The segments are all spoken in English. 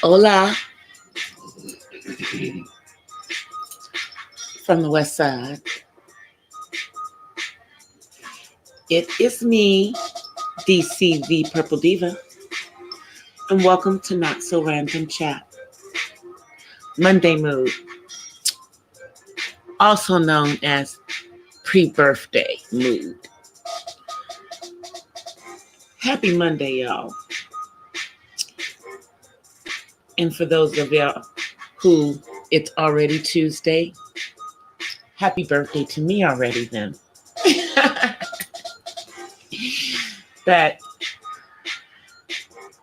Hola from the west side. It is me, DCThePurpleDiva, and welcome to Not So Random Chat. Monday mood, also known as pre-birthday mood. Happy Monday, y'all. And for those of y'all who it's already Tuesday, happy birthday to me already then. But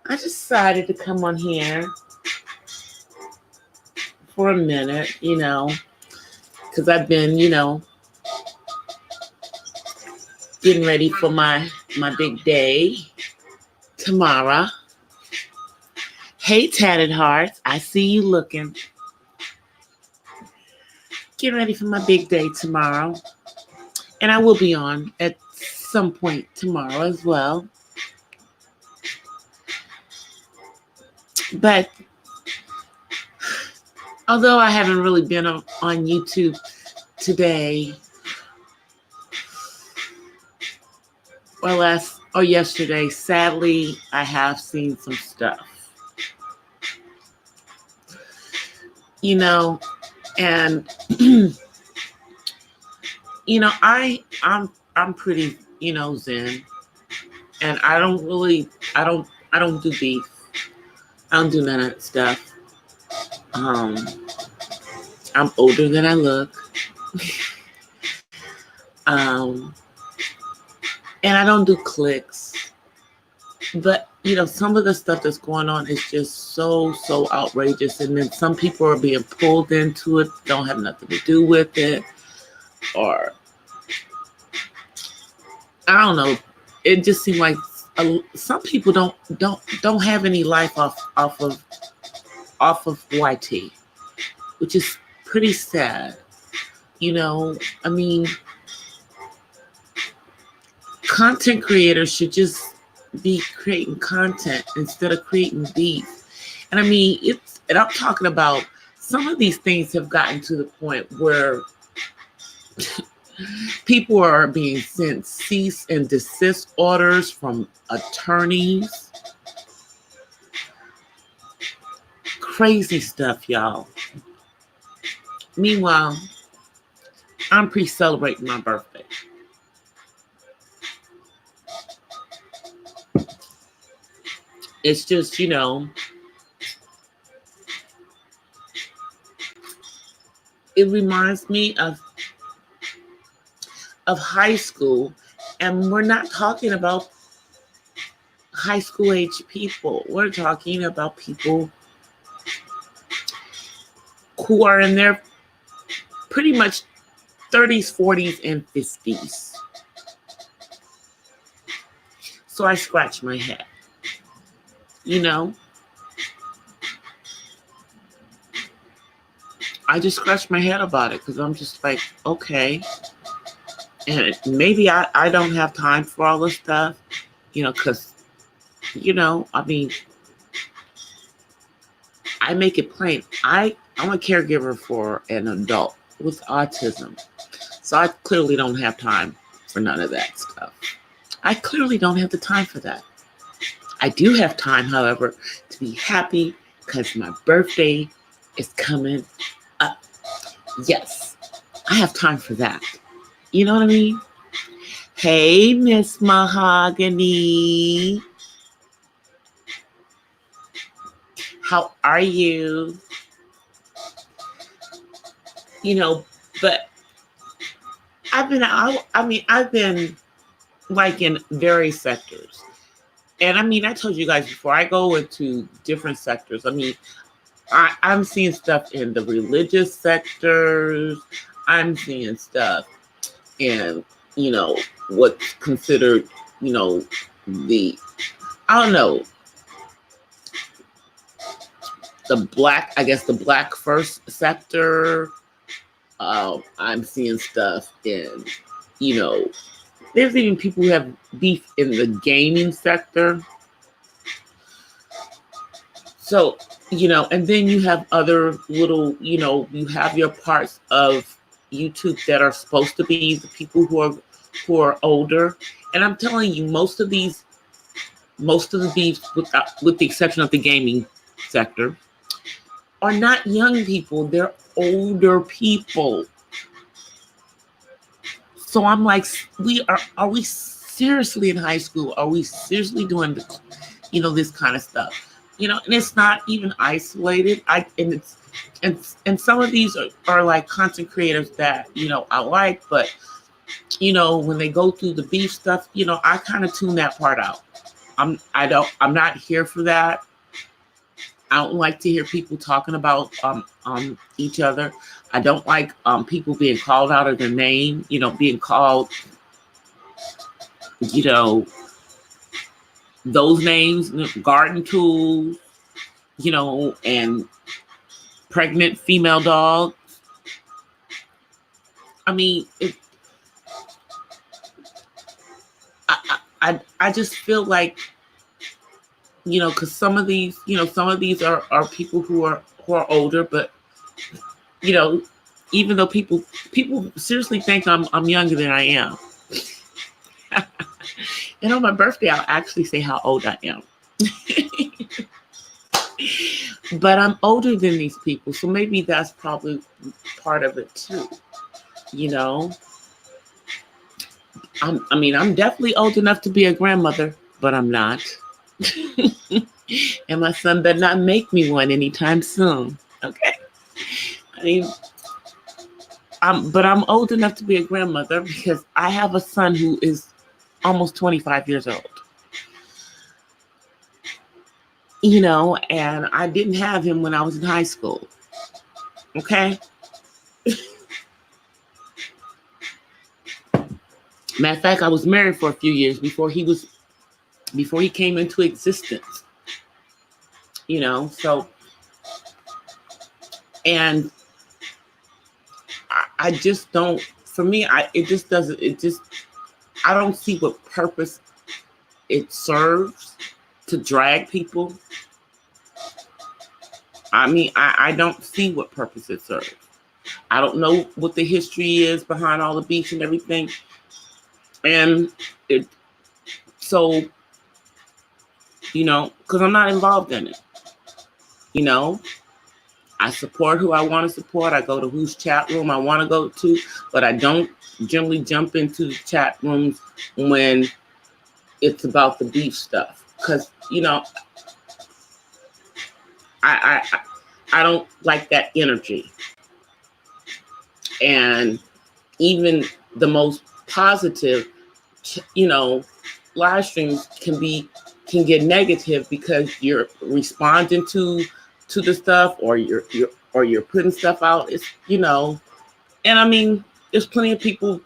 I decided to come on here for a minute, because I've been, getting ready for my big day tomorrow. Hey, Tatted Hearts, I see you looking. Getting ready for my big day tomorrow. And I will be on at some point tomorrow as well. But although I haven't really been on YouTube today, or yesterday, sadly, I have seen some stuff. And I'm pretty, zen, and I don't do beef. I don't do none of that stuff. I'm older than I look. And I don't do clicks. But, some of the stuff that's going on is just so outrageous. And then some people are being pulled into it, don't have nothing to do with it. Or, I don't know. It just seems like some people don't have any life off of YT, which is pretty sad. Content creators should just be creating content instead of creating beef. And and I'm talking about some of these things have gotten to the point where people are being sent cease and desist orders from attorneys. Crazy stuff, y'all. Meanwhile, I'm pre-celebrating my birthday. It's just, it reminds me of high school, and we're not talking about high school age people. We're talking about people who are in their pretty much 30s, 40s, and 50s. So I scratch my head. I just scratch my head about it because I'm just like, okay. And maybe I don't have time for all this stuff, because, I make it plain. I'm a caregiver for an adult with autism. So I clearly don't have time for none of that stuff. I clearly don't have the time for that. I do have time, however, to be happy because my birthday is coming up. Yes, I have time for that. You know what I mean? Hey, Miss Mahogany. How are you? But I've been like in various sectors. And I told you guys before, I go into different sectors. I'm seeing stuff in the religious sectors. I'm seeing stuff in, what's considered, the black first sector. I'm seeing stuff in, there's even people who have beef in the gaming sector. So, and then you have other little, you have your parts of YouTube that are supposed to be the people who are older. And I'm telling you, most of the beefs, with the exception of the gaming sector, are not young people. They're older people. So I'm like, are we seriously in high school? Are we seriously doing this kind of stuff? And it's not even isolated. And some of these are like content creators that, I like, but when they go through the beef stuff, I kind of tune that part out. I'm not here for that. I don't like to hear people talking about each other. I don't like people being called out of their name, being called, those names, garden tools, and pregnant female dogs. I mean, I just feel like, because some of these are people who are older, but even though people seriously think I'm younger than I am. And on my birthday, I'll actually say how old I am. But I'm older than these people, so maybe that's probably part of it too. I'm definitely old enough to be a grandmother, but I'm not. And my son better not make me one anytime soon. Okay. But I'm old enough to be a grandmother because I have a son who is almost 25 years old. And I didn't have him when I was in high school. Okay. Matter of fact, I was married for a few years before he came into existence. So, and I just don't, for me, I don't see what purpose it serves to drag people. I don't see what purpose it serves. I don't know what the history is behind all the beef and everything. And so, because I'm not involved in it. I support who I want to support. I go to whose chat room I want to go to, but I don't generally jump into chat rooms when it's about the beef stuff. Because, I don't like that energy. And even the most positive, live streams can get negative because you're responding to the stuff, or you're putting stuff out. It's and there's plenty of people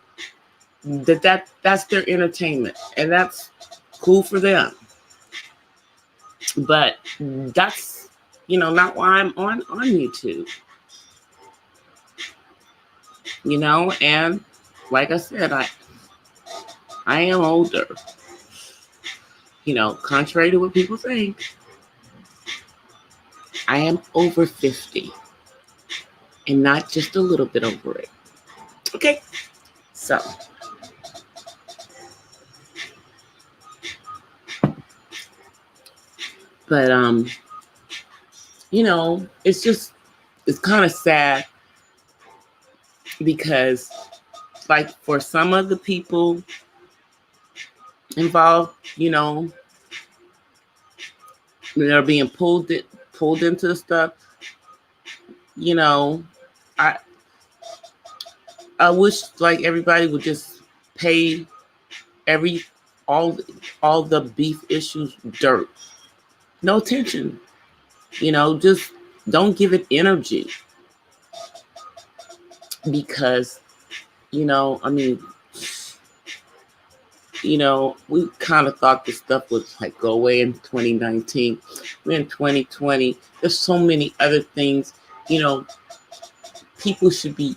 that's their entertainment, and that's cool for them. But that's not why I'm on YouTube. And like I said, I am older. Contrary to what people think, I am over 50 and not just a little bit over it. Okay. So, but it's kind of sad because, like, for some of the people involved, they're being pulled into the stuff. I wish like everybody would just pay all the beef issues dirt. No attention. Just don't give it energy. Because, we kind of thought this stuff would like go away in 2019. We're in 2020. There's so many other things, people should be,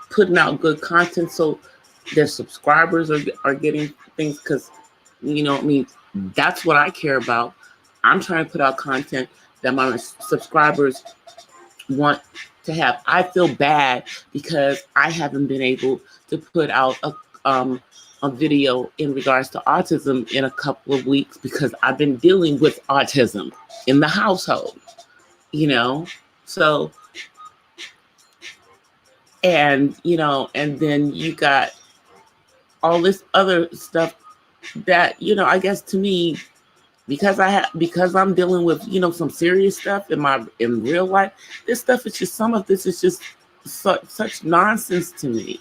putting out good content so their subscribers are getting things, because, that's what I care about. I'm trying to put out content that my subscribers want to have. I feel bad because I haven't been able to put out a video in regards to autism in a couple of weeks because I've been dealing with autism in the household, so, and then you got all this other stuff that, I guess to me, because I'm dealing with, some serious stuff in real life, this stuff is just, some of this is just such nonsense to me.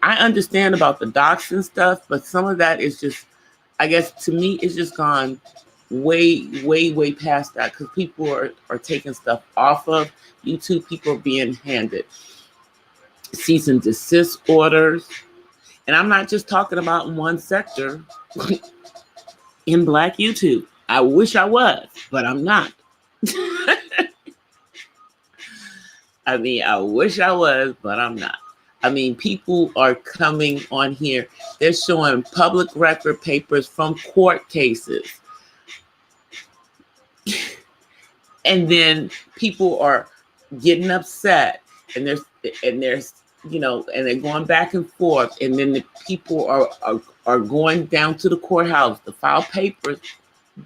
I understand about the docs and stuff, but some of that is just, I guess to me, it's just gone way, way, way past that, because people are taking stuff off of YouTube. People are being handed cease and desist orders. And I'm not just talking about in one sector in Black YouTube. I wish I was, but I'm not. I wish I was, but I'm not. People are coming on here. They're showing public record papers from court cases. And then people are getting upset, and there's and they're going back and forth, and then the people are going down to the courthouse to file papers.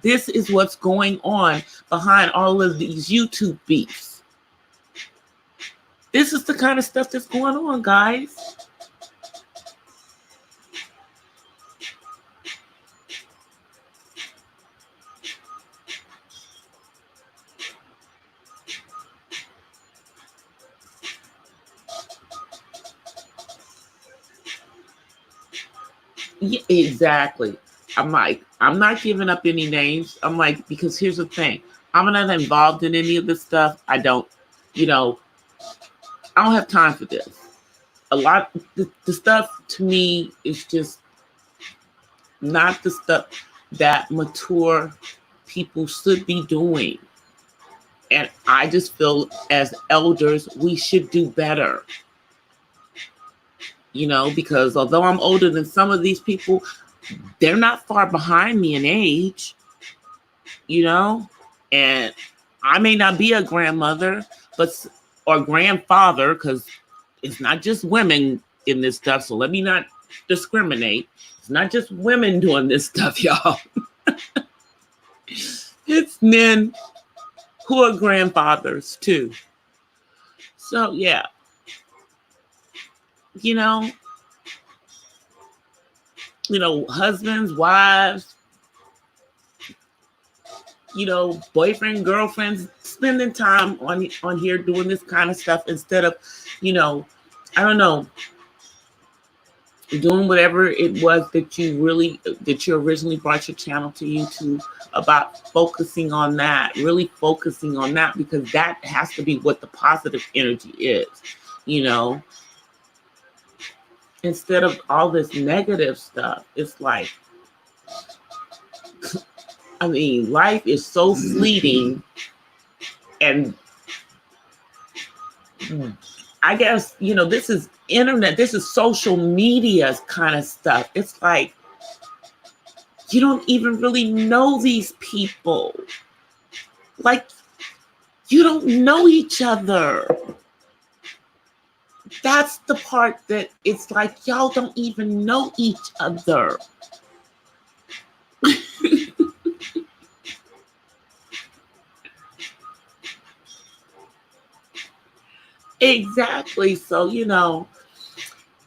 This is what's going on behind all of these YouTube beefs. This is the kind of stuff that's going on, guys. Yeah, exactly. I'm not giving up any names. Because here's the thing. I'm not involved in any of this stuff. I don't have time for this. A lot, the stuff to me is just not the stuff that mature people should be doing. And I just feel as elders, we should do better. Because although I'm older than some of these people, they're not far behind me in age, and I may not be a grandmother, or grandfather, because it's not just women in this stuff. So let me not discriminate. It's not just women doing this stuff, y'all. It's men who are grandfathers too. So yeah. Husbands, wives, boyfriend, girlfriends, spending time on here doing this kind of stuff instead of, I don't know, doing whatever it was that you originally brought your channel to YouTube about, focusing on that, really focusing on that, because that has to be what the positive energy is, instead of all this negative stuff. It's like, life is so fleeting, and I guess, this is internet, this is social media kind of stuff. It's like, you don't even really know these people. Like, you don't know each other. That's the part that it's like, y'all don't even know each other. Exactly. So,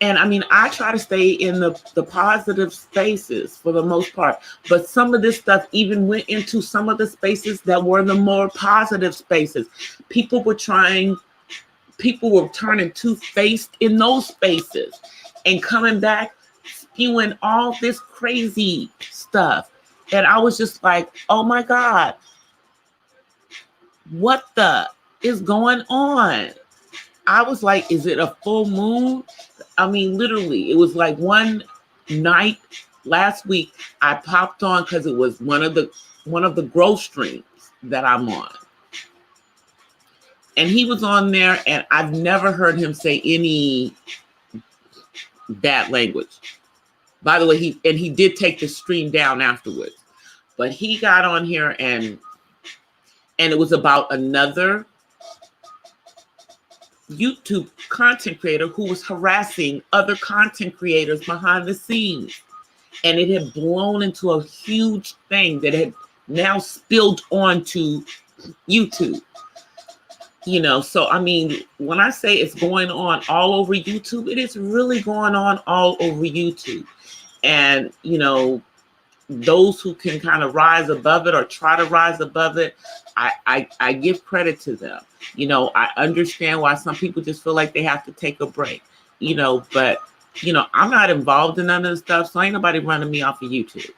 and I try to stay in the positive spaces for the most part, but some of this stuff even went into some of the spaces that were the more positive spaces. People were turning two-faced in those spaces and coming back spewing all this crazy stuff. And I was just like, oh my God, what the is going on? I was like, is it a full moon? Literally, it was like one night last week, I popped on because it was one of the growth streams that I'm on. And he was on there, and I've never heard him say any bad language. By the way, he did take the stream down afterwards. But he got on here and it was about another YouTube content creator who was harassing other content creators behind the scenes. And it had blown into a huge thing that had now spilled onto YouTube. You know, so I mean, when I say it's going on all over YouTube, it is really going on all over YouTube. And, you know, those who can kind of rise above it or try to rise above it, I give credit to them. You know, I understand why some people just feel like they have to take a break, you know, but, you know, I'm not involved in none of the stuff. So ain't nobody running me off of YouTube,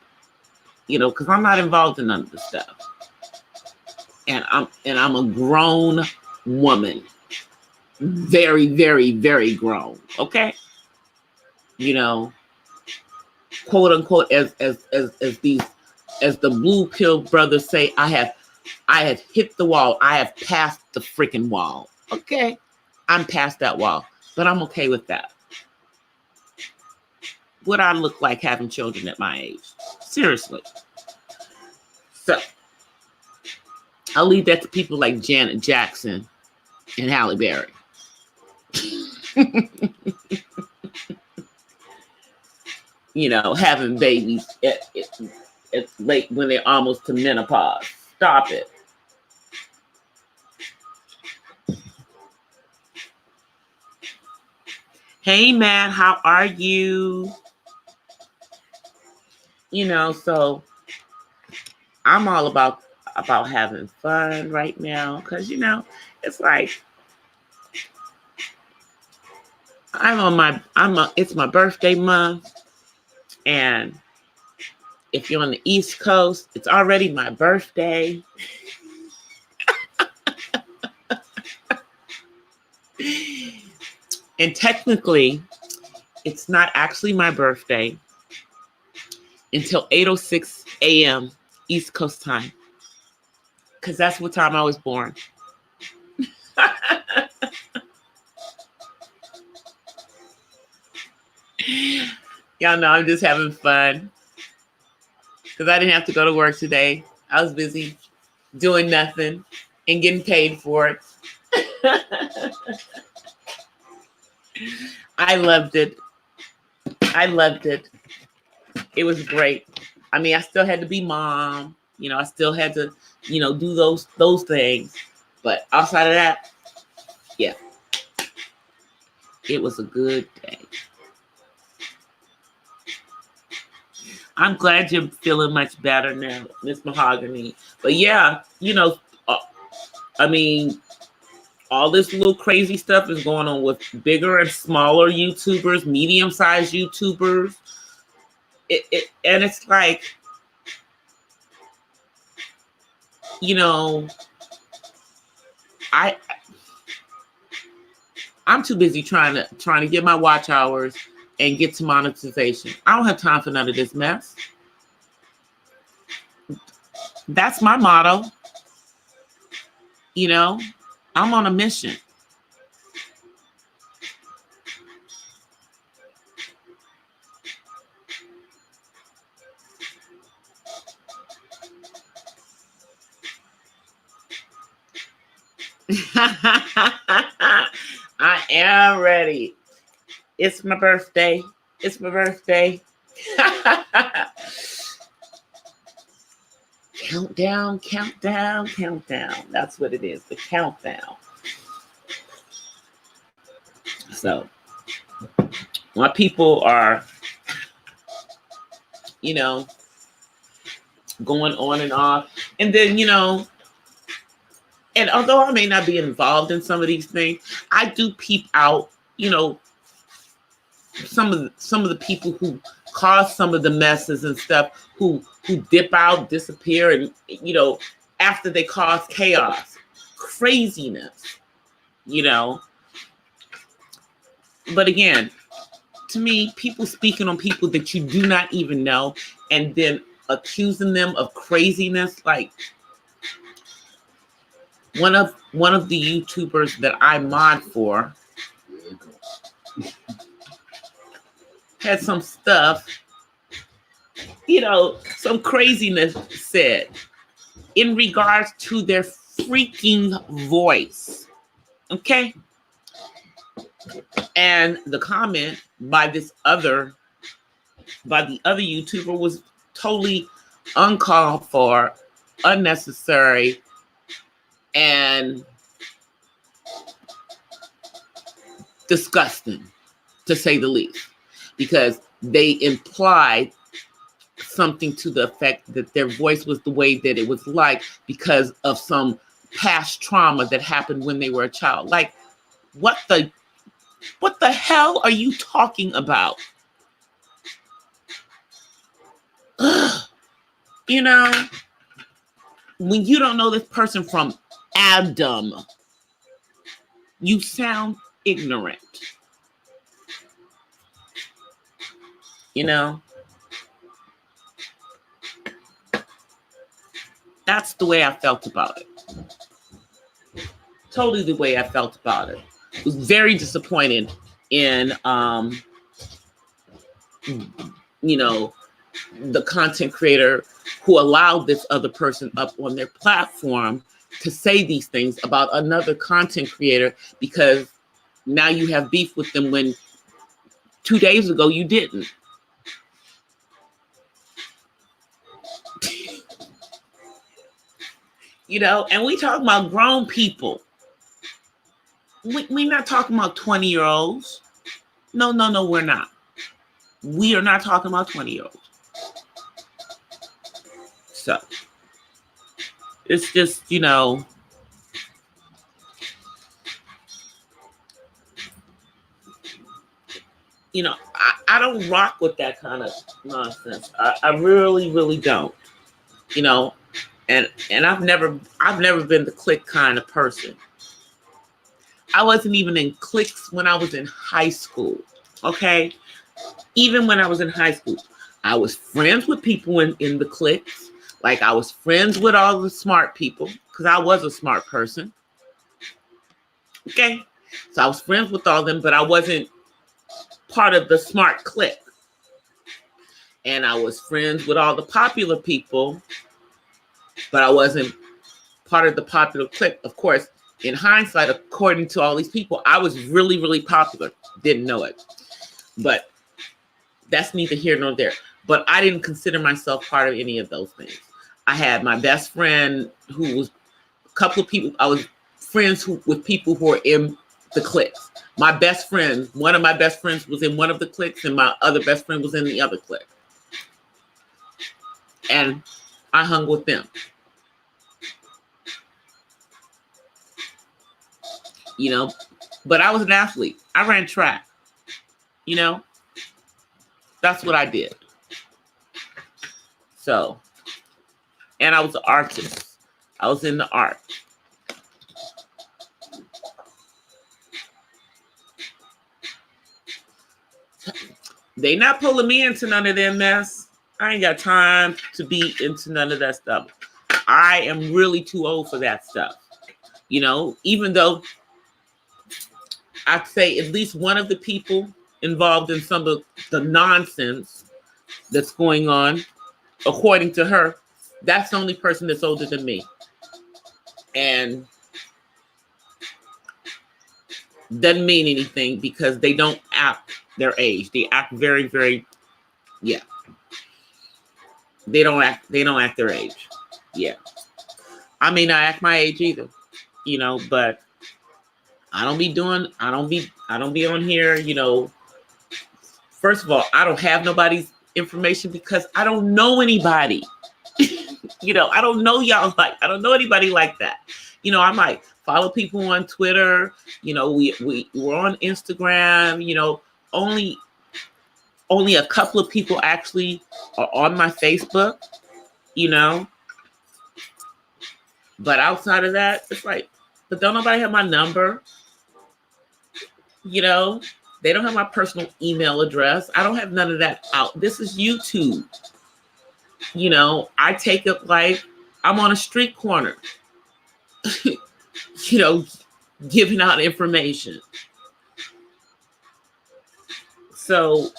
you know, because I'm not involved in none of the stuff. And I'm a grown woman, very, very, very grown. Okay. You know, quote unquote, as the blue pill brothers say, I have hit the wall. I have passed the freaking wall. Okay. I'm past that wall, but I'm okay with that. What I look like having children at my age. Seriously. So I'll leave that to people like Janet Jackson and Halle Berry. You know, having babies at late when they're almost to menopause. Stop it. Hey, Matt, how are you? You know, so I'm all about having fun right now because, you know, it's like it's my birthday month, and if you're on the East Coast, it's already my birthday. And technically, it's not actually my birthday until 8:06 a.m. East Coast time, because that's what time I was born. Y'all know I'm just having fun because I didn't have to go to work today. I was busy doing nothing and getting paid for it. I loved it. I loved it. It was great. I mean, I still had to be mom. You know, I still had to, you know, do those things. But outside of that, yeah, it was a good day. I'm glad you're feeling much better now, Miss Mahogany. But yeah, you know, I mean, all this little crazy stuff is going on with bigger and smaller YouTubers, medium-sized YouTubers. And it's like, you know, I'm too busy trying to get my watch hours and get to monetization. I don't have time for none of this mess. That's my motto. You know, I'm on a mission. I am ready. It's my birthday. It's my birthday. Countdown, countdown, countdown. That's what it is, the countdown. So, my people are, you know, going on and off. And then, you know, and although I may not be involved in some of these things, I do peep out, you know, some of the people who cause some of the messes and stuff, who dip out, disappear, and, you know, after they cause chaos, craziness, you know. But again, to me, people speaking on people that you do not even know and then accusing them of craziness, like, one of the YouTubers that I mod for had some stuff, some craziness said in regards to their freaking voice. Okay? And the comment by the other YouTuber was totally uncalled for, unnecessary, and disgusting, to say the least, because they implied something to the effect that their voice was the way that it was like because of some past trauma that happened when they were a child. Like, what the hell are you talking about? You know, when you don't know this person from Adam, you sound ignorant. You know? That's the way I felt about it. Totally the way I felt about it. I was very disappointed in, the content creator who allowed this other person up on their platform to say these things about another content creator, because now you have beef with them when 2 days ago you didn't. And we talking about grown people. We're not talking about 20-year-olds. No, we're not. We are not talking about 20-year-olds. So, it's just, I don't rock with that kind of nonsense. I really, really don't. And I've never been the clique kind of person. I wasn't even in cliques when I was in high school. Okay? Even when I was in high school, I was friends with people in the cliques. Like, I was friends with all the smart people because I was a smart person. Okay? So I was friends with all of them, but I wasn't part of the smart clique. And I was friends with all the popular people, but I wasn't part of the popular clique. Of course, in hindsight, according to all these people, I was really, really popular. Didn't know it. But that's neither here nor there. But I didn't consider myself part of any of those things. I had my best friend who was a couple of people. I was friends with people who were in the cliques. My best friend, one of my best friends was in one of the cliques, and my other best friend was in the other clique. And I hung with them. But I was an athlete. I ran track. That's what I did. So, and I was an artist. I was in the art. They not pulling me into none of that mess. I ain't got time to be into none of that stuff. I am really too old for that stuff. Even though I'd say at least one of the people involved in some of the nonsense that's going on, according to her, that's the only person that's older than me. And doesn't mean anything because they don't act their age. They act very, very, yeah. They don't act their age. Yeah. I may not act my age either, but I don't be on here, First of all, I don't have nobody's information because I don't know anybody. I don't know y'all I don't know anybody like that. I might follow people on Twitter, we're on Instagram, only a couple of people actually are on my Facebook, But outside of that, it's like, but don't nobody have my number, They don't have my personal email address. I don't have none of that out. This is YouTube. I take it like I'm on a street corner. you know, giving out information. So,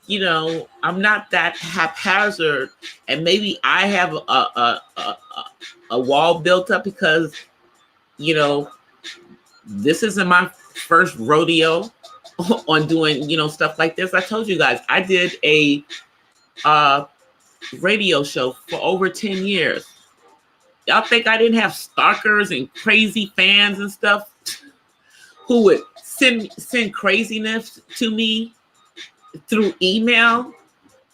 you know, I'm not that haphazard, and maybe I have a wall built up because, you know, this isn't my first rodeo on doing, you know, stuff like this. I told you guys, I did a radio show for over 10 years. Y'all think I didn't have stalkers and crazy fans and stuff who would send craziness to me through email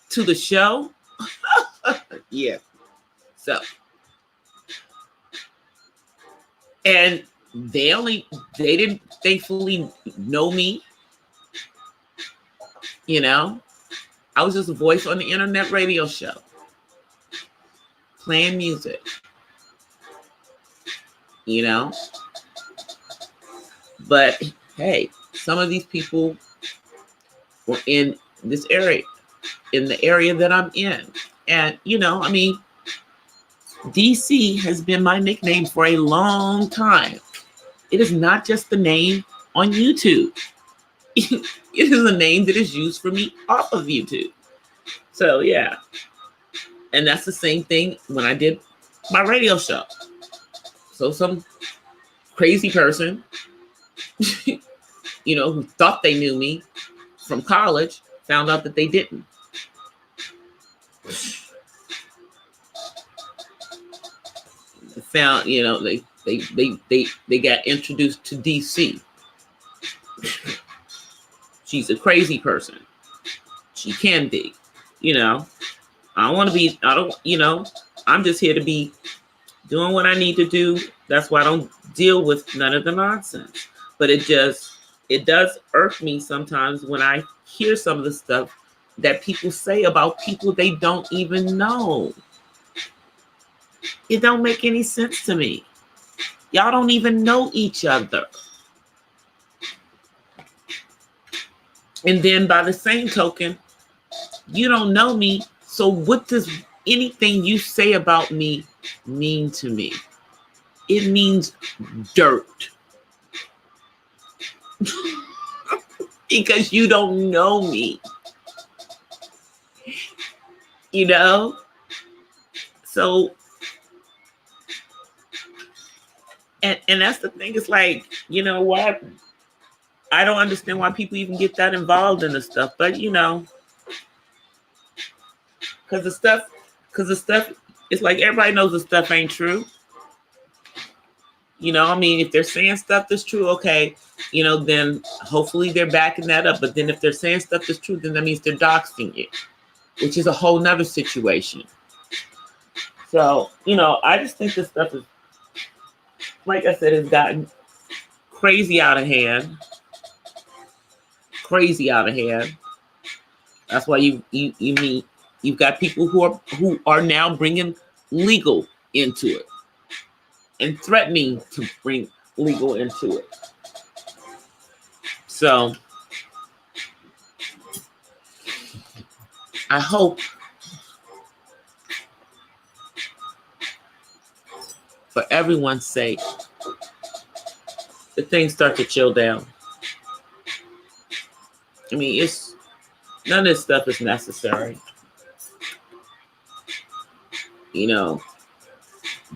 to the show? Yeah. So, and they didn't thankfully know me. You know, I was just a voice on the internet radio show, playing music, you know. But hey, some of these people were in this area, in the area that I'm in. And, you know, I mean, DC has been my nickname for a long time. It is not just the name on YouTube. It is a name that is used for me off of YouTube. So, yeah. And that's the same thing when I did my radio show. So some crazy person, you know, who thought they knew me from college, found out that they didn't. Found, you know, they got introduced to DC. She's a crazy person. She can be, you know. I don't, you know, I'm just here to be doing what I need to do. That's why I don't deal with none of the nonsense. But it does irk me sometimes when I hear some of the stuff that people say about people they don't even know. It don't make any sense to me. Y'all don't even know each other. And then by the same token, you don't know me. So what does anything you say about me mean to me? It means dirt. Because you don't know me. You know? So, and that's the thing. It's like, you know what? I don't understand why people even get that involved in the stuff. But, you know, because the stuff, it's like everybody knows the stuff ain't true. You know, I mean, if they're saying stuff that's true, okay, you know, then hopefully they're backing that up. But then if they're saying stuff that's true, then that means they're doxing it, which is a whole nother situation. So, you know, I just think this stuff is, like I said, it's gotten crazy out of hand. Crazy out of hand. That's why you've got people who are now bringing legal into it and threatening to bring legal into it. So I hope for everyone's sake that things start to chill down. I mean, none of this stuff is necessary. You know,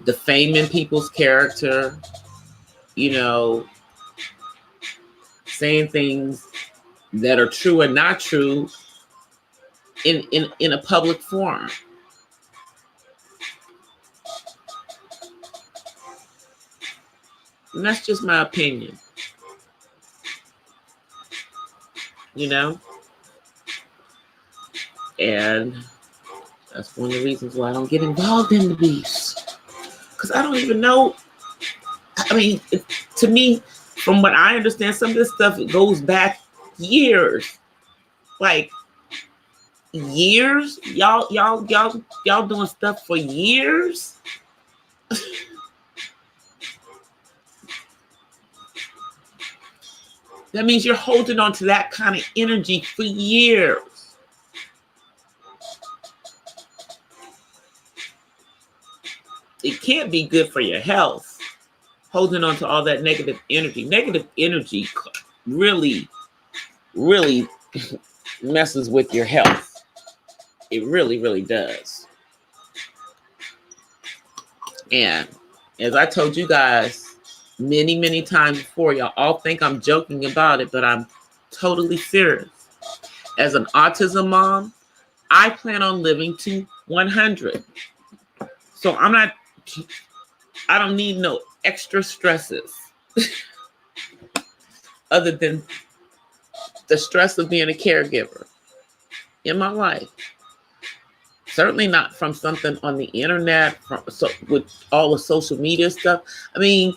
defaming people's character, you know, saying things that are true and not true in a public forum. And that's just my opinion. You know? And that's one of the reasons why I don't get involved in the beefs. Because I don't even know. I mean, to me, from what I understand, some of this stuff goes back years. Like years? Y'all doing stuff for years? That means you're holding on to that kind of energy for years. It can't be good for your health. holding on to all that negative energy. Negative energy really, really messes with your health. It really, really does. And as I told you guys many, many times before, y'all all think I'm joking about it, but I'm totally serious. As an autism mom, I plan on living to 100. So I don't need no extra stresses other than the stress of being a caregiver in my life. Certainly not from something on the internet, with all the social media stuff. I mean,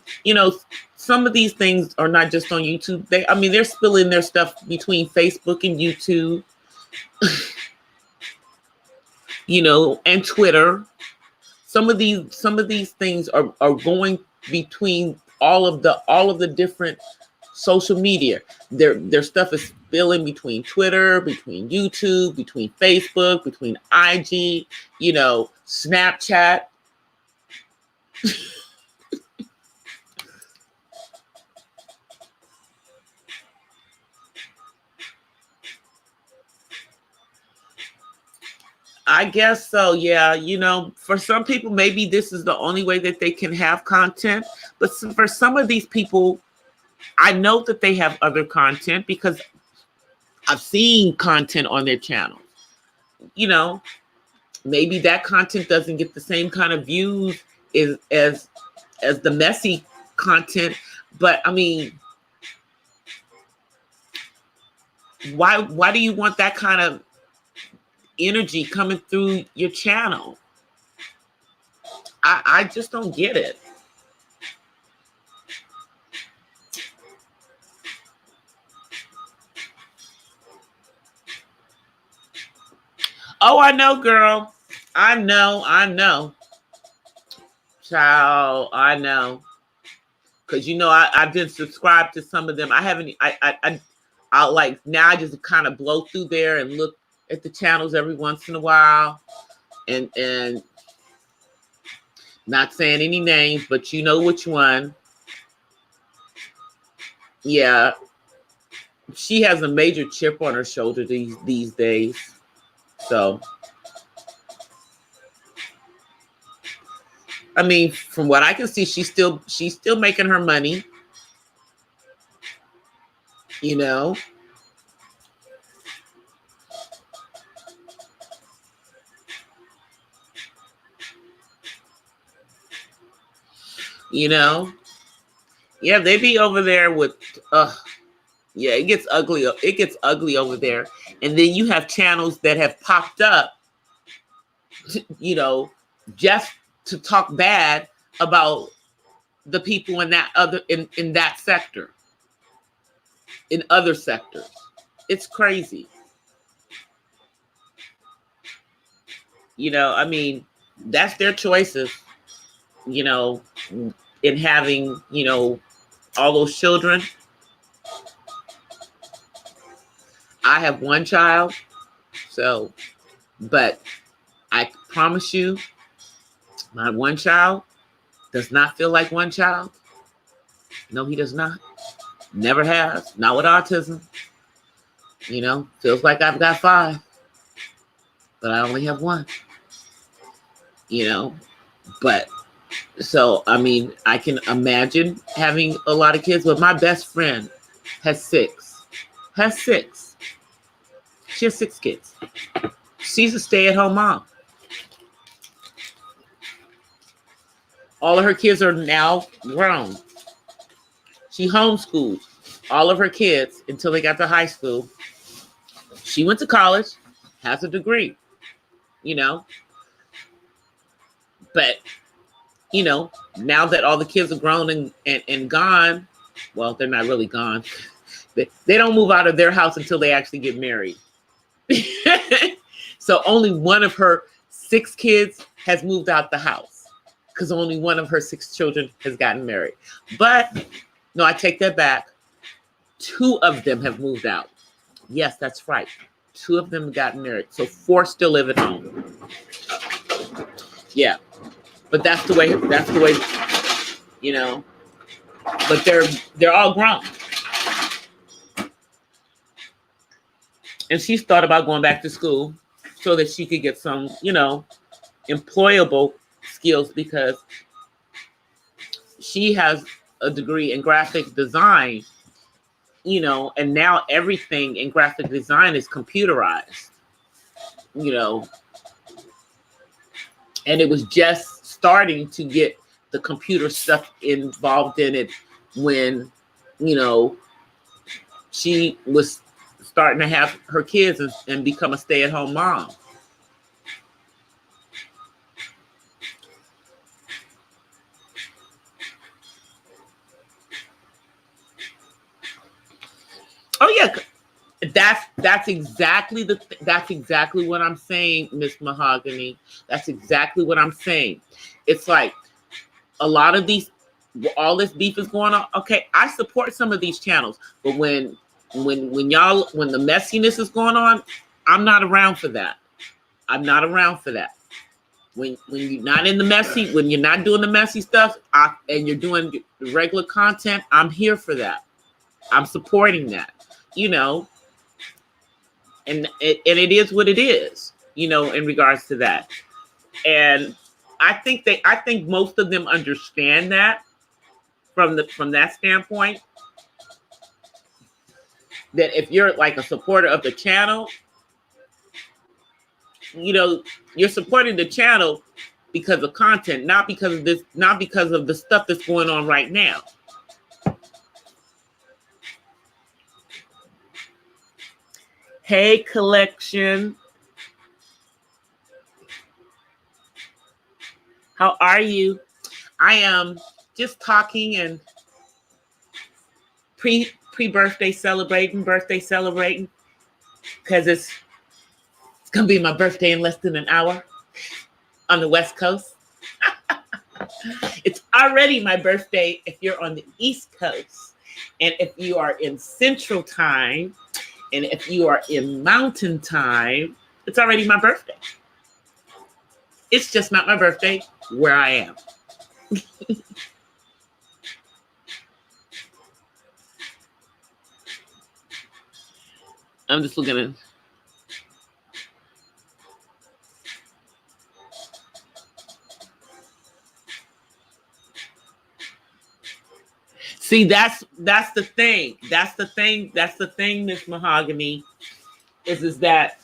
some of these things are not just on YouTube. They're spilling their stuff between Facebook and YouTube, and Twitter. Some of these things are going between all of the different social media. Their stuff is spilling between Twitter, between YouTube, between Facebook, between IG, Snapchat. I guess so, yeah. For some people, maybe this is the only way that they can have content. But for some of these people, I know that they have other content because I've seen content on their channel. Maybe that content doesn't get the same kind of views as the messy content. But I mean, why do you want that kind of energy coming through your channel? I just don't get it. Oh, I know, girl. I know. Child, I know. Because I've been subscribed to some of them. I haven't. I like now. I just kind of blow through there and look at the channels every once in a while, and not saying any names, but you know which one. Yeah, she has a major chip on her shoulder these days. So, I mean, from what I can see, she's still making her money. Yeah, they be over there with yeah, it gets ugly. It gets ugly over there. And then you have channels that have popped up, just to talk bad about the people in that in that sector, in other sectors. It's crazy. I mean, that's their choices, in having, all those children. I have one child, but I promise you, my one child does not feel like one child. No, he does not. Never has. Not with autism. Feels like I've got 5, but I only have 1. But so, I mean, I can imagine having a lot of kids, but my best friend has 6. She has 6 kids. She's a stay-at-home mom. All of her kids are now grown. She homeschooled all of her kids until they got to high school. She went to college, has a degree, But, now that all the kids are grown and gone, well, they're not really gone. They don't move out of their house until they actually get married. So only one of her 6 kids has moved out the house because only one of her 6 children has gotten married. But no, I take that back. 2 of them have moved out. Yes, that's right. 2 of them have gotten married. So 4 still live at home. Yeah. But that's the way, but they're all grown. And she's thought about going back to school so that she could get some, employable skills, because she has a degree in graphic design, and now everything in graphic design is computerized, and it was just starting to get the computer stuff involved in it when, she was starting to have her kids and become a stay-at-home mom. Oh yeah, that's exactly what I'm saying, Miss Mahogany. That's exactly what I'm saying. It's like a lot of all this beef is going on. Okay, I support some of these channels, but when the messiness is going on, I'm not around for that. I'm not around for that. When you're not in the messy, when you're not doing the messy stuff, and you're doing the regular content, I'm here for that. I'm supporting that, and it is what it is, in regards to that. And I think most of them understand that from that standpoint, that if you're like a supporter of the channel, you're supporting the channel because of content, not because of the stuff that's going on right now. Hey, Collection. How are you? I am just talking and pre-birthday celebrating, because it's gonna be my birthday in less than an hour on the West Coast. It's already my birthday if you're on the East Coast, and if you are in Central Time, and if you are in Mountain Time, it's already my birthday. It's just not my birthday where I am. I'm just looking at. See, that's the thing. That's the thing, Miss Mahogany, is that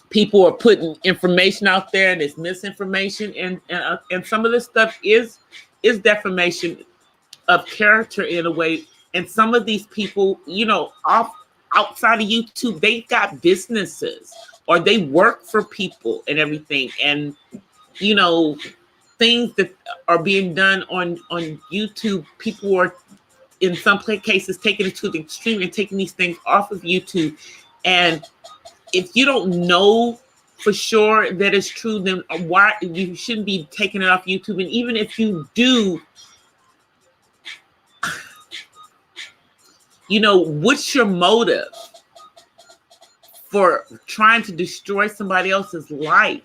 people are putting information out there, and it's misinformation, and some of this stuff is defamation of character in a way. And some of these people, outside of YouTube, they've got businesses or they work for people and everything, and things that are being done on YouTube, people are in some cases taking it to the extreme and taking these things off of YouTube. And if you don't know for sure that it's true, then why you shouldn't be taking it off YouTube. And even if you do, what's your motive for trying to destroy somebody else's life?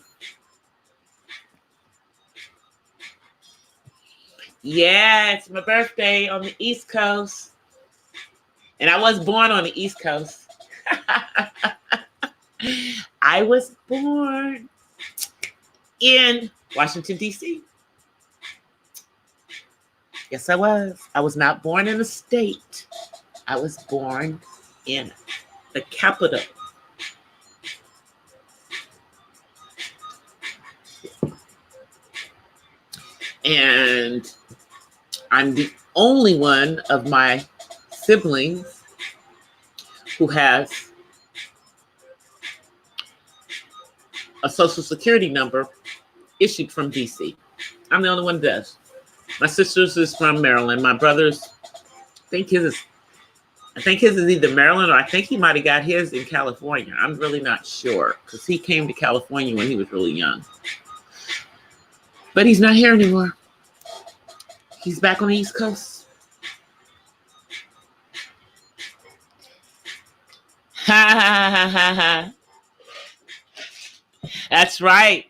Yeah, it's my birthday on the East Coast. And I was born on the East Coast. I was born in Washington, D.C. Yes, I was. I was not born in a state. I was born in the capital. And I'm the only one of my siblings who has a social security number issued from DC. I'm the only one that does. My sister's is from Maryland. My brother's, I think his is either Maryland, or I think he might have got his in California. I'm really not sure, because he came to California when he was really young. But he's not here anymore. He's back on the East Coast. That's right.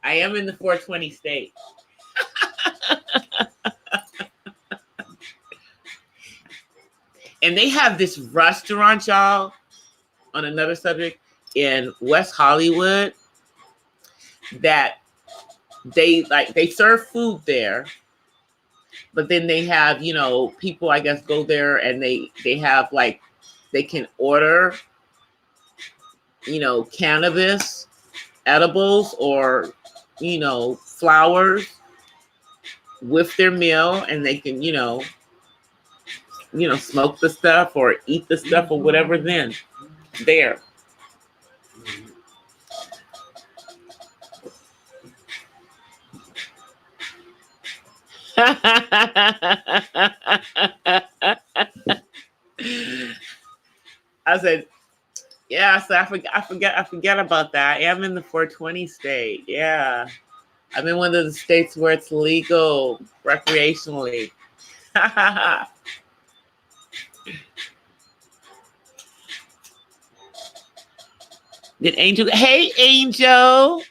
I am in the 420 state. And they have this restaurant, y'all, on another subject, in West Hollywood that they serve food there, but then they have, people, I guess, go there and they have like, they can order, cannabis, edibles, or, flowers with their meal, and they can, smoke the stuff or eat the stuff or whatever then there. I said, yeah, so I forget about that. I am in the 420 state. Yeah. I'm in one of the states where it's legal recreationally. Did Angel? Hey, Angel.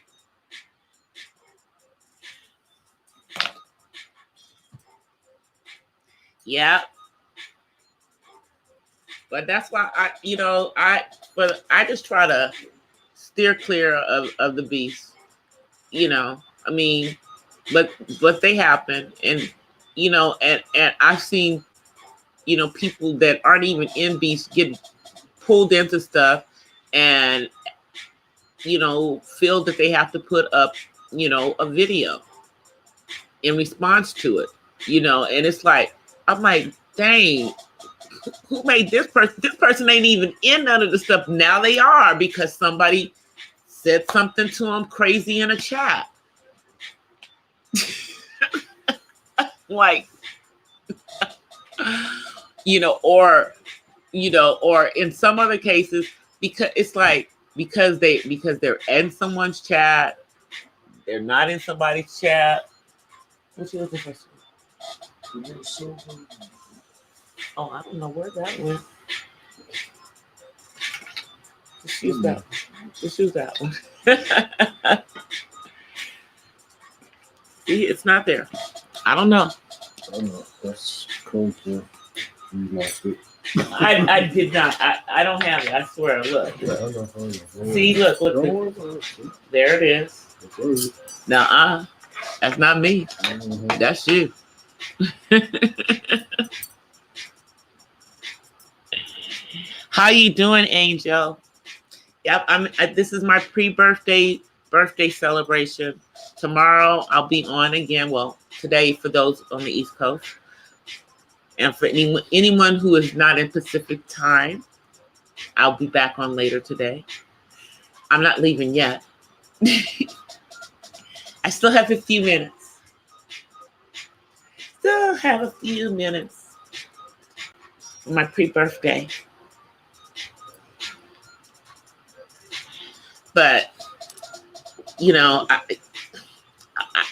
Yeah. But that's why I just try to steer clear of the beast. I mean, but they happen, and and I've seen people that aren't even in beast get pulled into stuff, and feel that they have to put up a video in response to it, and it's like, I'm like, dang, who made this person? This person ain't even in none of the stuff. Now they are, because somebody said something to them crazy in a chat. Like, or in some other cases, because it's like, because they're in someone's chat, they're not in somebody's chat. What you looking for? Oh, I don't know where that went. Just use that one. Just use that one. See, it's not there. I don't know. I know. That's cool too. You lost it. I did not. I don't have it. I swear. Look. Yeah, I know. See, look. There it is. Nuh-uh. That's not me. Mm-hmm. That's you. How you doing, Angel? Yep, this is my birthday celebration. Tomorrow I'll be on again. Well, today for those on the East Coast, and for anyone who is not in Pacific time, I'll be back on later today. I'm not leaving yet. I still have a few minutes. For my pre-birthday. But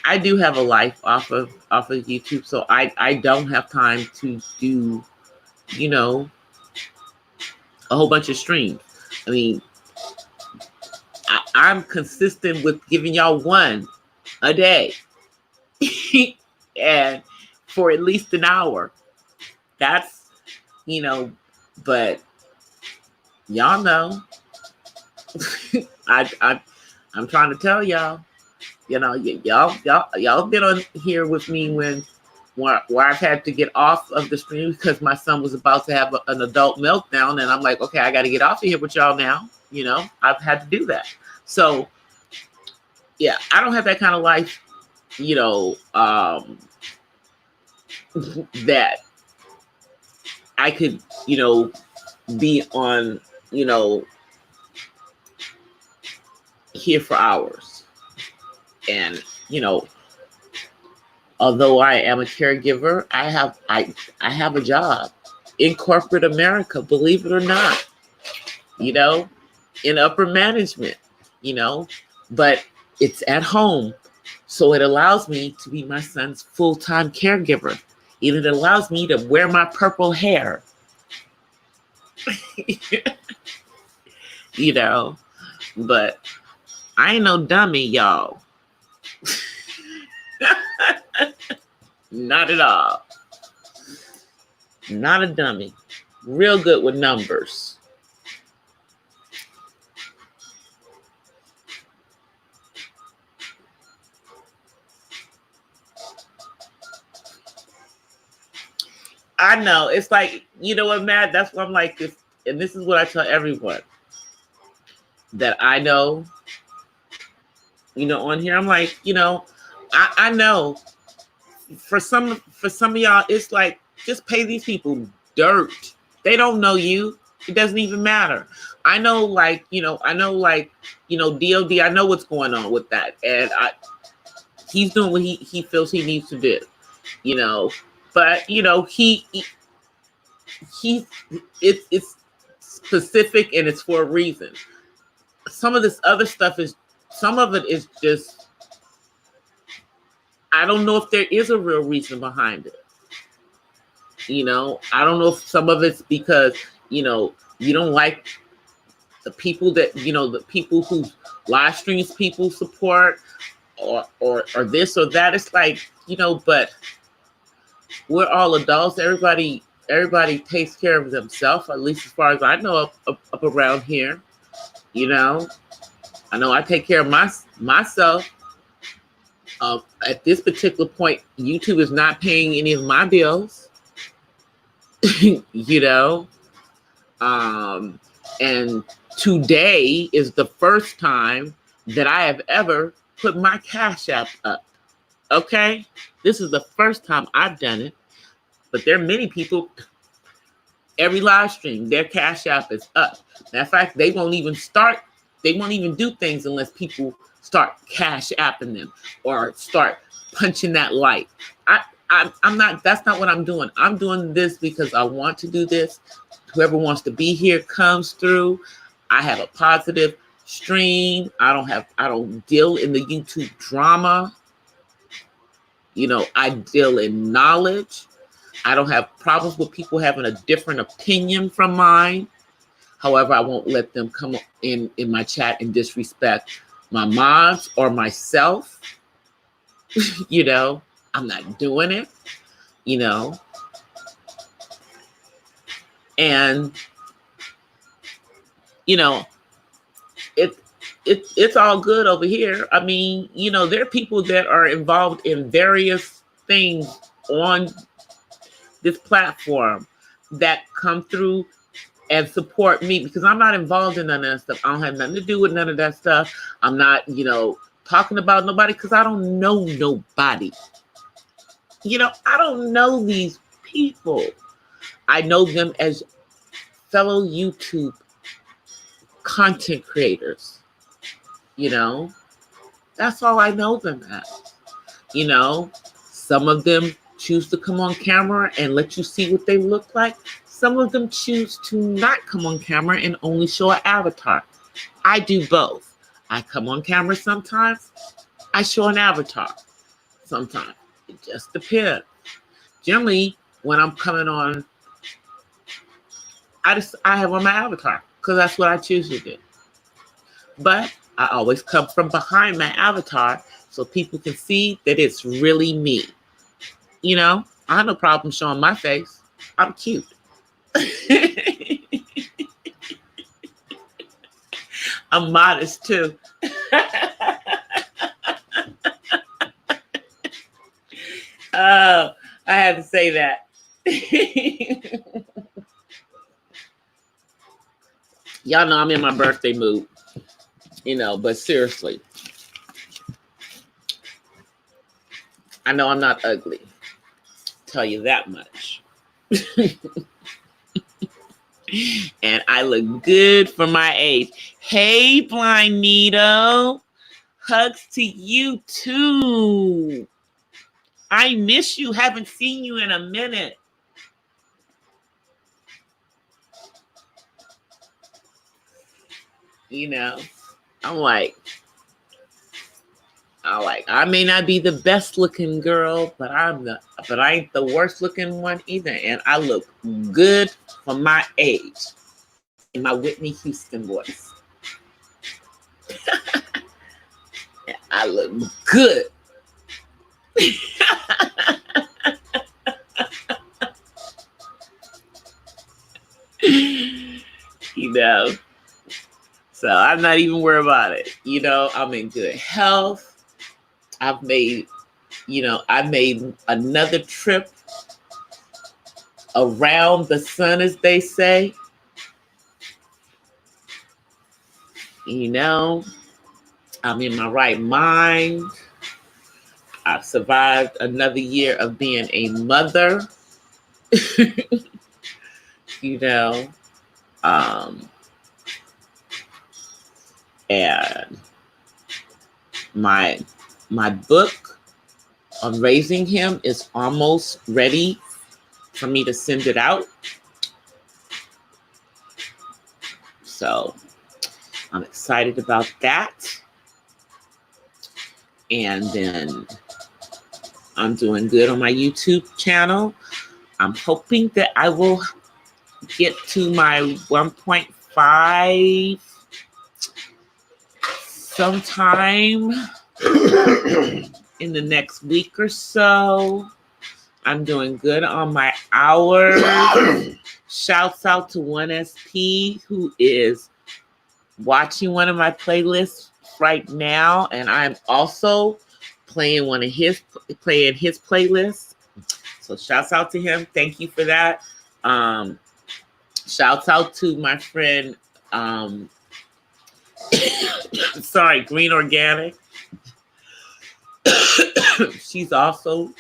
I do have a life off of YouTube, so I don't have time to do a whole bunch of streams. I mean, I'm consistent with giving y'all one a day, and for at least an hour. That's but y'all know. I'm trying to tell y'all, y'all been on here with me where I've had to get off of the stream because my son was about to have an adult meltdown, and I'm like, okay, I got to get off of here with y'all now. I've had to do that. So yeah, I don't have that kind of life, that I could, be on, here for hours. And, although I am a caregiver, I have a job in corporate America, believe it or not, in upper management, but it's at home. So it allows me to be my son's full-time caregiver. And it allows me to wear my purple hair. But I ain't no dummy, y'all. Not at all. Not a dummy. Real good with numbers. I know. It's like, you know what, Matt? That's what I'm like this. And this is what I tell everyone that I know, on here. I'm like, I know for some of y'all, it's like, just pay these people dirt. They don't know you. It doesn't even matter. I know, like, DOD, I know what's going on with that. And he's doing what he feels he needs to do, but it's specific and it's for a reason. Some of this other stuff some of it is just, I don't know if there is a real reason behind it. I don't know if some of it's because, you don't like the people that, the people who live streams people support or this or that. It's like, but we're all adults. Everybody takes care of themselves, at least as far as I know up around here. I know I take care of myself. At this particular point, YouTube is not paying any of my bills. And today is the first time that I have ever put my Cash App up. Okay? This is the first time I've done it. But there are many people, every live stream, their Cash App is up. Matter of fact, they won't even do things unless people start Cash Apping them or start punching that like. I'm not, that's not what I'm doing. I'm doing this because I want to do this. Whoever wants to be here comes through. I have a positive stream. I don't deal in the YouTube drama. I deal in knowledge. I don't have problems with people having a different opinion from mine. However, I won't let them come in my chat and disrespect my mods or myself. I'm not doing it, and it's all good over here. I mean, there are people that are involved in various things on this platform that come through and support me because I'm not involved in none of that stuff. I don't have nothing to do with none of that stuff. I'm not, talking about nobody because I don't know nobody. I don't know these people. I know them as fellow YouTube content creators. That's all I know them as. Some of them choose to come on camera and let you see what they look like. Some of them choose to not come on camera and only show an avatar. I do both. I come on camera sometimes. I show an avatar sometimes. It just depends. Generally, when I'm coming on, I have on my avatar because that's what I choose to do. But I always come from behind my avatar so people can see that it's really me. I have no problem showing my face. I'm cute. I'm modest too. Oh, I had to say that. Y'all know I'm in my birthday mood, but seriously, I know I'm not ugly. Tell you that much. And I look good for my age. Hey, Blind Needle. Hugs to you too. I miss you. Haven't seen you in a minute. I'm like, I may not be the best looking girl, but I ain't the worst looking one either. And I look good for my age. In my Whitney Houston voice. I look good. you know. So I'm not even worried about it. You know, I'm in good health. I've made, I made another trip around the sun, as they say. You know, I'm in my right mind. I've survived another year of being a mother. you know, um, and my book on raising him is almost ready for me to send it out. So I'm excited about that. And then I'm doing good on my YouTube channel. I'm hoping that I will get to my 1.5 sometime in the next week or so. I'm doing good on my hours. Shouts out to 1SP who is watching one of my playlists right now, and I'm also playing his playlists. So shouts out to him. Thank you for that. Shouts out to my friend Green Organic. She's also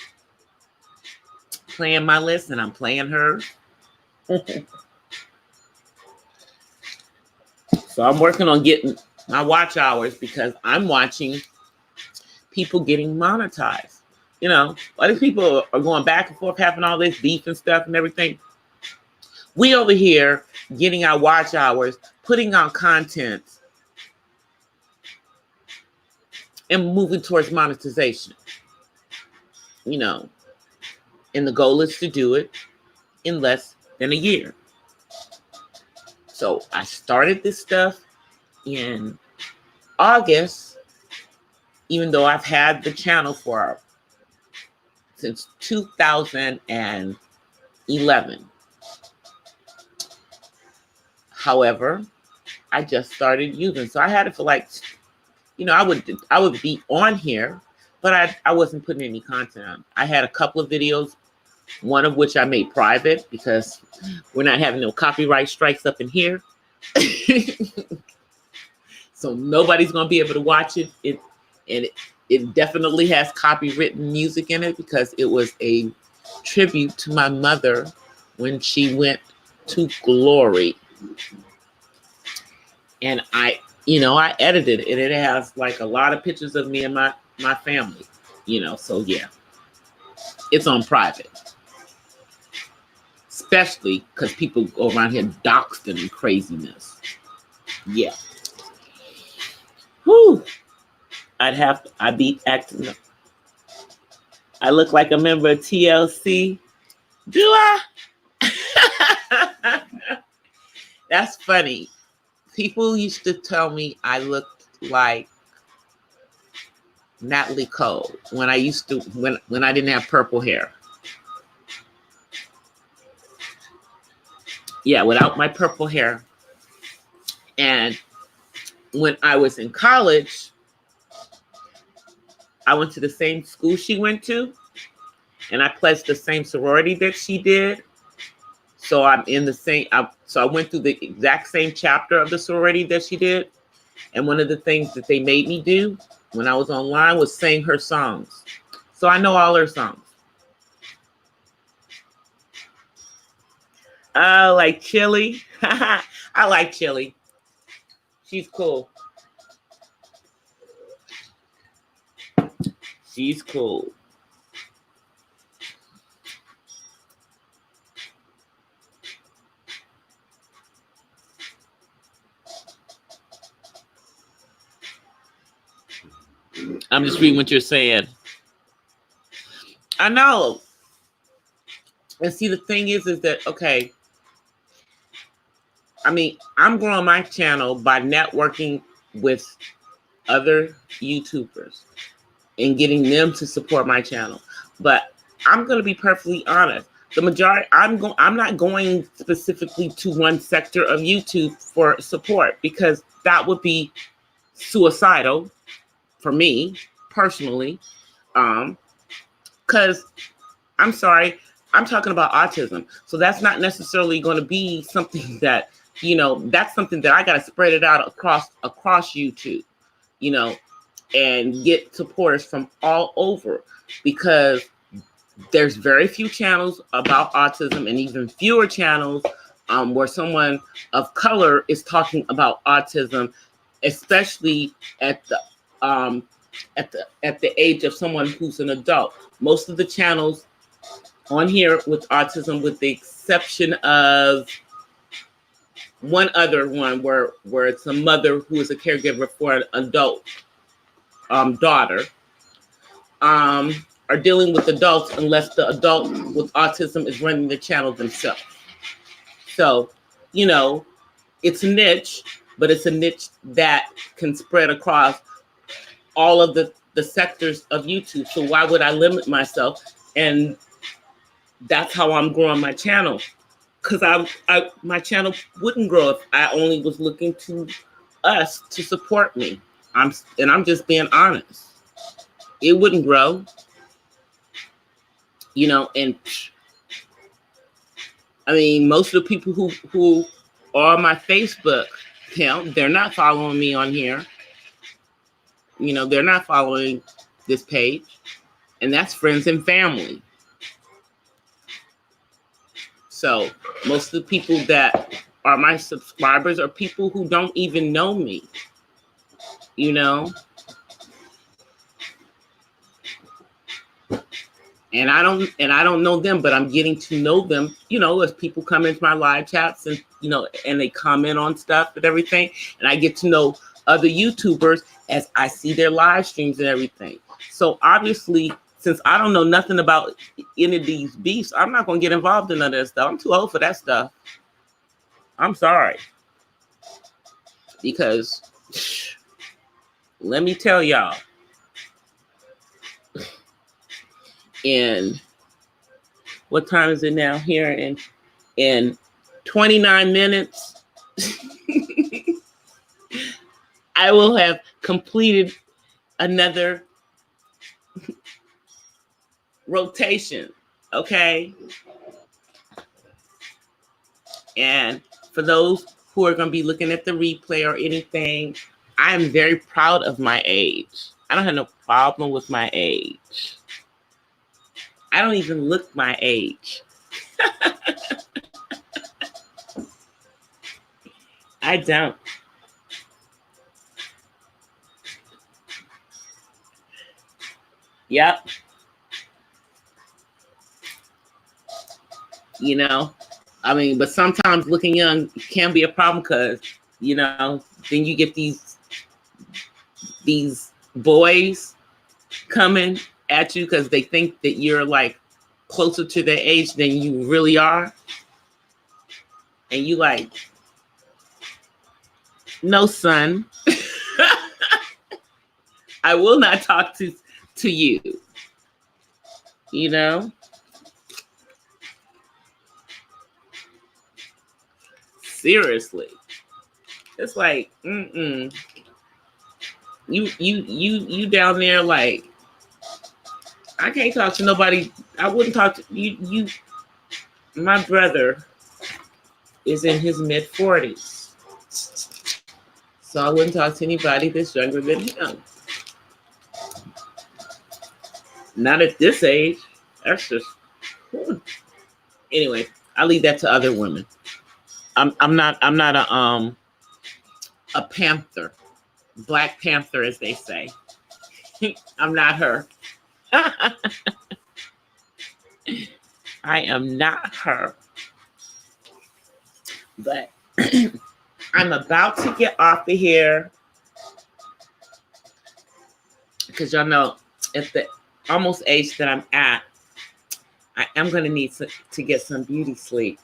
playing my list, and I'm playing her. So I'm working on getting my watch hours because I'm watching people getting monetized. You know, other people are going back and forth, having all this beef and stuff and everything. We over here getting our watch hours, putting out content, and moving towards monetization. You know, and the goal is to do it in less than a year. So I started this stuff in August, even though I've had the channel since 2011. However, I just started using, so I had it for like, I would be on here, but I wasn't putting any content on. I had a couple of videos, one of which I made private because we're not having no copyright strikes up in here. So nobody's going to be able to watch it. It definitely has copywritten music in it because it was a tribute to my mother when she went to glory. And I edited it, and it has like a lot of pictures of me and my family, so yeah, it's on private. Especially because people go around here doxed and craziness. Yeah. Whew. I'd be acting. I look like a member of TLC. Do I? That's funny. People used to tell me I looked like Natalie Cole when I didn't have purple hair. Yeah, without my purple hair. And when I was in college, I went to the same school she went to, and I pledged the same sorority that she did. So I'm in the same. So I went through the exact same chapter of the sorority that she did, and one of the things that they made me do when I was online was sing her songs. So I know all her songs. I like Chili. I like Chili. She's cool. She's cool. I'm just reading what you're saying. I know. And see, the thing is that, okay, I mean, I'm growing my channel by networking with other YouTubers and getting them to support my channel. But I'm going to be perfectly honest. the majority, I'm not going specifically to one sector of YouTube for support, because that would be suicidal for me personally. Because I'm sorry, I'm talking about autism. So that's not necessarily going to be something that, that's something that I got to spread it out across YouTube, and get supporters from all over, because there's very few channels about autism, and even fewer channels where someone of color is talking about autism, especially at the age of someone who's an adult. Most of the channels on here with autism, with the exception of one other one where it's a mother who is a caregiver for an adult daughter, are dealing with adults, unless the adult with autism is running the channel themselves. So, it's a niche, but it's a niche that can spread across all of the sectors of YouTube. So why would I limit myself? And that's how I'm growing my channel. Because my channel wouldn't grow if I only was looking to us to support me. I'm just being honest. It wouldn't grow. And I mean, most of the people who are on my Facebook account, they're not following me on here. They're not following this page, and that's friends and family. So most of the people that are my subscribers are people who don't even know me, And I don't know them, but I'm getting to know them, as people come into my live chats and, and they comment on stuff and everything. And I get to know other YouTubers as I see their live streams and everything. So obviously, since I don't know nothing about any of these beasts, I'm not going to get involved in none of that stuff. I'm too old for that stuff. I'm sorry. Because let me tell y'all, in what time is it now? Here in 29 minutes, I will have completed another rotation. Okay. And for those who are going to be looking at the replay or anything, I am very proud of my age. I don't have no problem with my age. I don't even look my age. I don't. Yep. I mean, but sometimes looking young can be a problem, because, then you get these boys coming at you because they think that you're like closer to their age than you really are. And you like, no, son, I will not talk to you, Seriously. It's like, You down there like, I can't talk to nobody. I wouldn't talk to you. My brother is in his mid-40s. So I wouldn't talk to anybody that's younger than him. Not at this age. That's just, anyway, I leave that to other women. I'm not a panther, Black Panther, as they say. I'm not her. I am not her. But I'm about to get off of here, because y'all know at the almost age that I'm at, I am going to need to get some beauty sleep.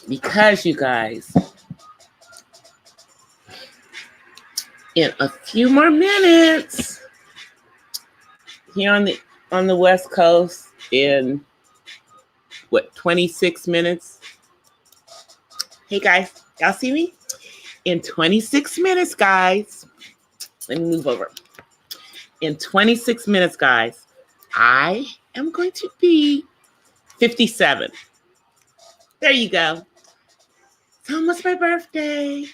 Because, you guys, in a few more minutes, here on the West Coast, in, 26 minutes? Hey, guys, y'all see me? In 26 minutes, guys. Let me move over. In 26 minutes, guys, I am going to be 57. There you go. It's almost my birthday.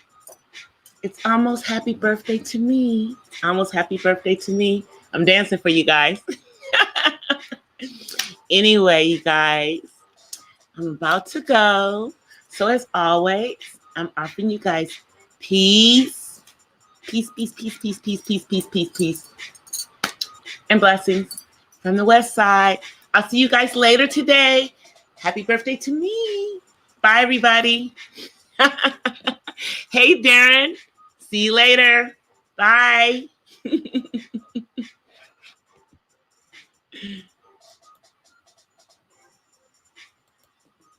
It's almost happy birthday to me. Almost happy birthday to me. I'm dancing for you guys. Anyway, you guys, I'm about to go. So as always, I'm offering you guys peace. Peace, peace, peace, peace, peace, peace, peace, peace, peace. And blessings from the West Side. I'll see you guys later today. Happy birthday to me. Bye, everybody. Hey, Darren. See you later. Bye.